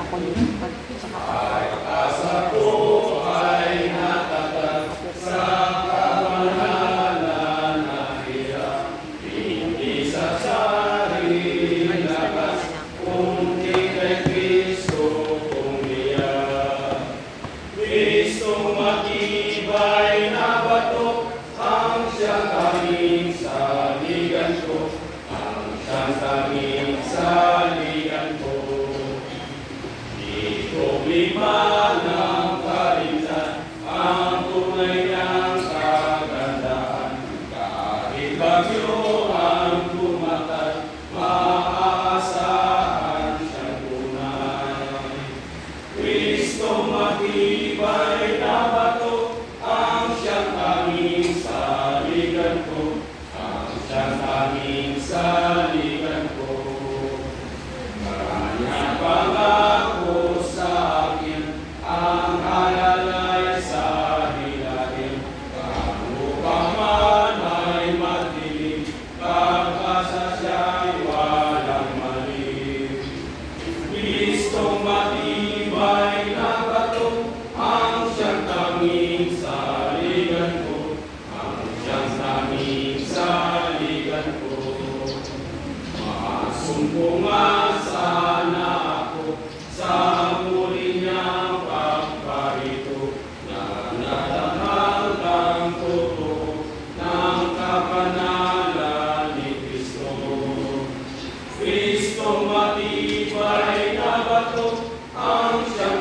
ako nito. Pag-asa ko ay natatag sa kamanalan na hirap, hindi sa sarili lakas, kundi kay Kristo umiyak. Kristo matibay na bato, ang siyang tanging saligan ko, ang siyang tanging saligan ko. Di problema ng kaligtan, ang tunay niyang kagandaan. Kahit bagyo ang tumatag, maaasahan siyang tunay. Kristo matibay na bato, ang siyang tanging saligan ko, ang siyang tanging saligan ko. Kanyang pangako sa akin, ang halalay sa hilahin. Kano pa man ay madilim, pag-asa siya'y walang mali. Kristong matibay na bato, ang siyang tanging saligan ko, ang siyang tanging saligan ko. Masumpungan sana ako sa muli niyang pagparito, na natanghal ang totoo ng kapanalan ni Kristo. Kristo matibay na bato, ang siyang